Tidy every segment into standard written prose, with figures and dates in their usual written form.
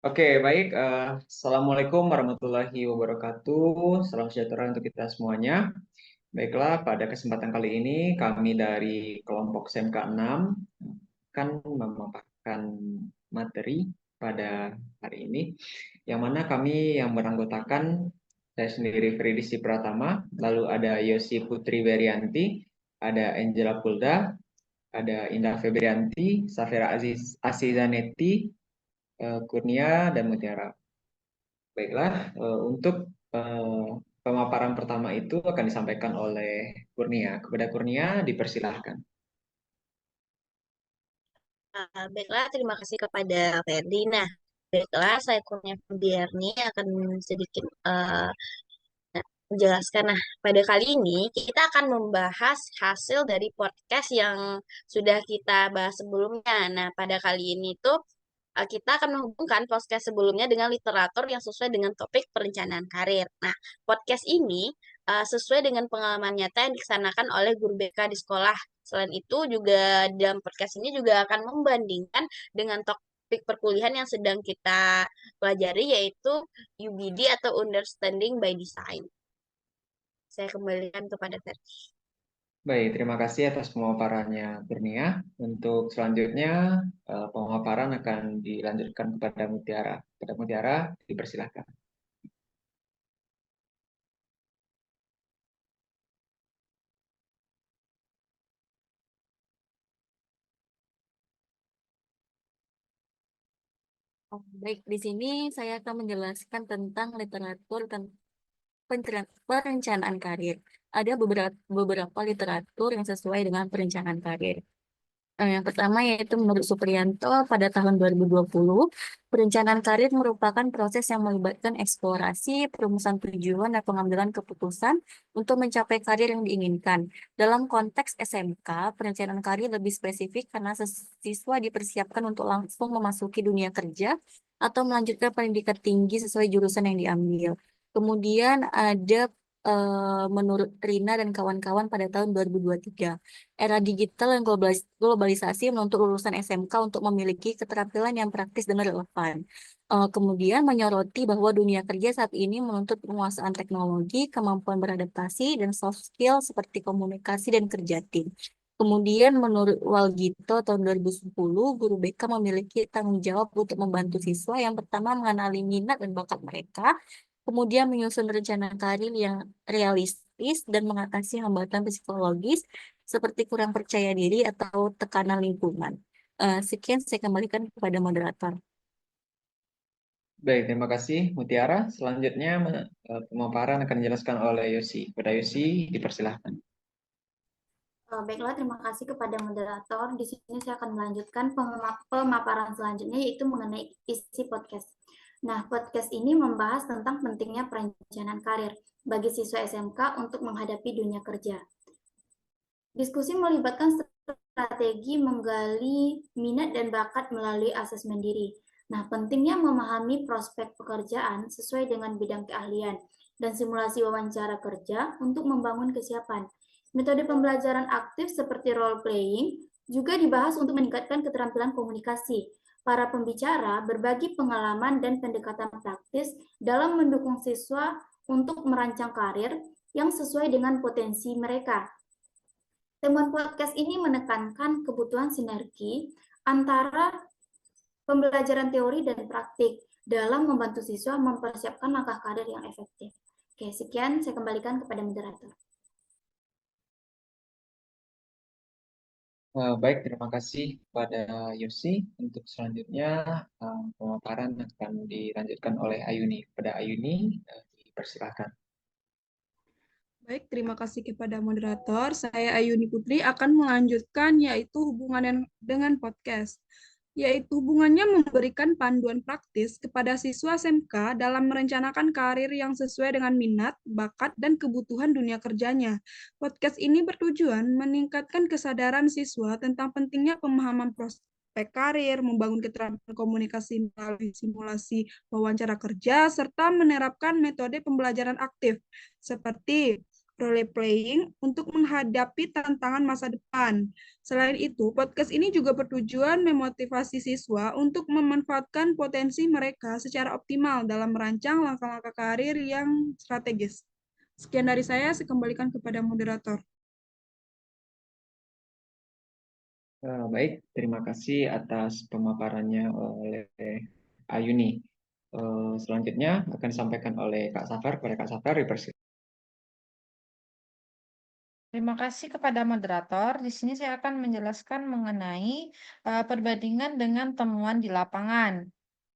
Oke, baik. Assalamualaikum warahmatullahi wabarakatuh. Salam sejahtera untuk kita semuanya. Baiklah, pada kesempatan kali ini kami dari kelompok SMK 6 akan memaparkan materi pada hari ini, yang mana kami yang beranggotakan saya sendiri Fridisti Pratama, lalu ada Yosi Putri Werianti, ada Angela Pulda, ada Indah Febrianti, Safira Azizaneti, Kurnia, dan Mutiara. Baiklah, untuk eh, pemaparan pertama itu akan disampaikan oleh Kurnia. Kepada Kurnia, dipersilahkan. Baiklah, terima kasih kepada Ferdi. Nah, baiklah, saya Kurnia Febiarni akan sedikit menjelaskan. Nah, pada kali ini kita akan membahas hasil dari podcast yang sudah kita bahas sebelumnya. Nah, pada kali ini tuh kita akan menghubungkan podcast sebelumnya dengan literatur yang sesuai dengan topik perencanaan karir. Nah, podcast ini sesuai dengan pengalaman nyata yang dilaksanakan oleh guru BK di sekolah. Selain itu juga dalam podcast ini juga akan membandingkan dengan topik perkuliahan yang sedang kita pelajari yaitu UBD atau Understanding by Design. Saya kembalikan kepada Ferdi. Baik, terima kasih atas pemaparannya Kurnia. Untuk selanjutnya, pemaparan akan dilanjutkan kepada Mutiara. Kepada Mutiara, dipersilahkan. Baik, di sini saya akan menjelaskan tentang literatur perencanaan karir. Ada beberapa literatur yang sesuai dengan perencanaan karir. Yang pertama yaitu menurut Supriyanto pada tahun 2020, perencanaan karir merupakan proses yang melibatkan eksplorasi, perumusan tujuan, dan pengambilan keputusan untuk mencapai karir yang diinginkan. Dalam konteks SMK, perencanaan karir lebih spesifik karena siswa dipersiapkan untuk langsung memasuki dunia kerja atau melanjutkan pendidikan tinggi sesuai jurusan yang diambil. Kemudian ada menurut Rina dan kawan-kawan pada tahun 2023. Era digital dan globalisasi menuntut lulusan SMK untuk memiliki keterampilan yang praktis dan relevan. Kemudian menyoroti bahwa dunia kerja saat ini menuntut penguasaan teknologi, kemampuan beradaptasi, dan soft skill seperti komunikasi dan kerja tim. Kemudian menurut Walgito tahun 2010, guru BK memiliki tanggung jawab untuk membantu siswa yang pertama mengenali minat dan bakat mereka, kemudian menyusun rencana karir yang realistis dan mengatasi hambatan psikologis seperti kurang percaya diri atau tekanan lingkungan. Sekian saya kembalikan kepada moderator. Baik, terima kasih Mutiara. Selanjutnya, pemaparan akan dijelaskan oleh Yosi. Kepada Yosi, dipersilahkan. Baiklah, terima kasih kepada moderator. Di sini saya akan melanjutkan pemaparan selanjutnya yaitu mengenai isi podcast. Nah, podcast ini membahas tentang pentingnya perencanaan karir bagi siswa SMK untuk menghadapi dunia kerja. Diskusi melibatkan strategi menggali minat dan bakat melalui asesmen diri. Nah, pentingnya memahami prospek pekerjaan sesuai dengan bidang keahlian dan simulasi wawancara kerja untuk membangun kesiapan. Metode pembelajaran aktif seperti role playing juga dibahas untuk meningkatkan keterampilan komunikasi. Para pembicara berbagi pengalaman dan pendekatan praktis dalam mendukung siswa untuk merancang karir yang sesuai dengan potensi mereka. Temuan podcast ini menekankan kebutuhan sinergi antara pembelajaran teori dan praktik dalam membantu siswa mempersiapkan langkah karir yang efektif. Oke, sekian saya kembalikan kepada moderator. Baik, terima kasih kepada Yosi. Untuk selanjutnya, pemaparan akan dilanjutkan oleh Ayuni. Kepada Ayuni, dipersilahkan. Baik, terima kasih kepada moderator. Saya Ayuni Putri akan melanjutkan yaitu hubungan dengan podcast, yaitu hubungannya memberikan panduan praktis kepada siswa SMK dalam merencanakan karir yang sesuai dengan minat, bakat, dan kebutuhan dunia kerjanya. Podcast ini bertujuan meningkatkan kesadaran siswa tentang pentingnya pemahaman prospek karir, membangun keterampilan komunikasi melalui simulasi wawancara kerja, serta menerapkan metode pembelajaran aktif seperti role playing untuk menghadapi tantangan masa depan. Selain itu, podcast ini juga bertujuan memotivasi siswa untuk memanfaatkan potensi mereka secara optimal dalam merancang langkah-langkah karir yang strategis. Sekian dari saya kembalikan kepada moderator. Baik, terima kasih atas pemaparannya oleh Ayuni. Selanjutnya akan disampaikan oleh Kak Safar. Kepada Kak Safar, dipersilakan. Terima kasih kepada moderator. Di sini saya akan menjelaskan mengenai perbandingan dengan temuan di lapangan.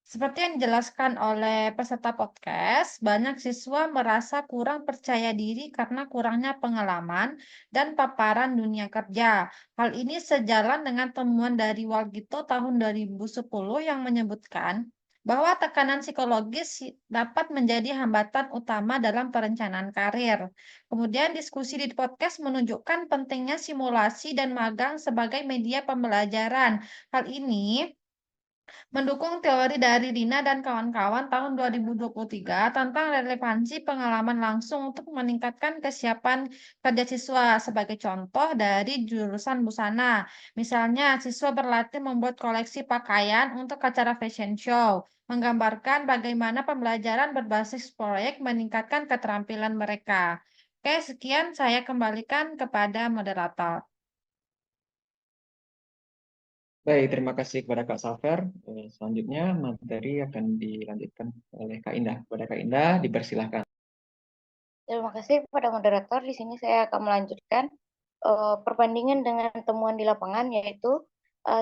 Seperti yang dijelaskan oleh peserta podcast, banyak siswa merasa kurang percaya diri karena kurangnya pengalaman dan paparan dunia kerja. Hal ini sejalan dengan temuan dari Walgito tahun 2010 yang menyebutkan bahwa tekanan psikologis dapat menjadi hambatan utama dalam perencanaan karir. Kemudian diskusi di podcast menunjukkan pentingnya simulasi dan magang sebagai media pembelajaran. Hal ini mendukung teori dari Dina dan kawan-kawan tahun 2023 tentang relevansi pengalaman langsung untuk meningkatkan kesiapan kerja siswa. Sebagai contoh dari jurusan busana, misalnya siswa berlatih membuat koleksi pakaian untuk acara fashion show, menggambarkan bagaimana pembelajaran berbasis proyek meningkatkan keterampilan mereka. Oke, sekian saya kembalikan kepada moderator. Baik, terima kasih kepada Kak Safar. Selanjutnya materi akan dilanjutkan oleh Kak Indah. Kepada Kak Indah, dipersilahkan. Terima kasih kepada moderator. Di sini saya akan melanjutkan perbandingan dengan temuan di lapangan, yaitu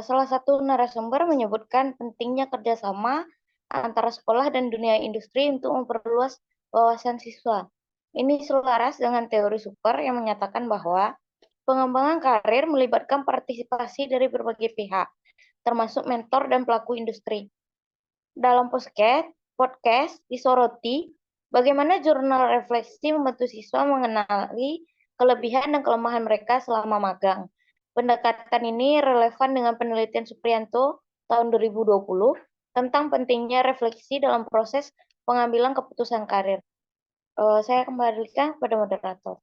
salah satu narasumber menyebutkan pentingnya kerjasama antara sekolah dan dunia industri untuk memperluas wawasan siswa. Ini selaras dengan teori super yang menyatakan bahwa pengembangan karir melibatkan partisipasi dari berbagai pihak, termasuk mentor dan pelaku industri. Dalam podcast disoroti bagaimana jurnal refleksi membantu siswa mengenali kelebihan dan kelemahan mereka selama magang. Pendekatan ini relevan dengan penelitian Supriyanto tahun 2020 tentang pentingnya refleksi dalam proses pengambilan keputusan karir. Saya kembalikan kepada moderator.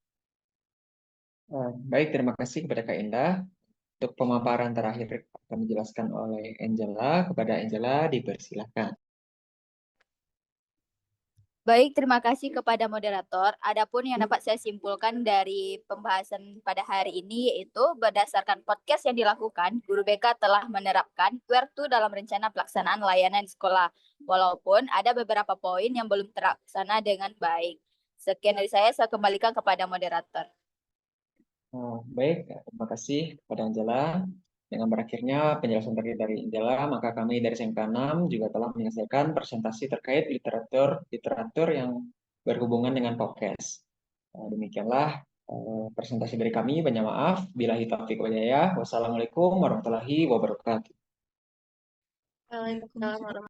Baik, terima kasih kepada Kak Indah. Untuk pemaparan terakhir akan dijelaskan oleh Angela. Kepada Angela, dipersilahkan. Baik, terima kasih kepada moderator. Adapun yang dapat saya simpulkan dari pembahasan pada hari ini yaitu berdasarkan podcast yang dilakukan, guru BK telah menerapkan Where2 dalam rencana pelaksanaan layanan di sekolah, walaupun ada beberapa poin yang belum terlaksana dengan baik. Sekian dari saya kembalikan kepada moderator. Baik, terima kasih kepada Angela. Dengan berakhirnya penjelasan terakhir dari Angela, maka kami dari SMK 6 juga telah menyelesaikan presentasi terkait literatur yang berhubungan dengan podcast. Demikianlah presentasi dari kami. Banyak maaf. Billahi taufiq wal hidayah. Wassalamualaikum warahmatullahi wabarakatuh. Waalaikumsalam warahmatullahi wabarakatuh.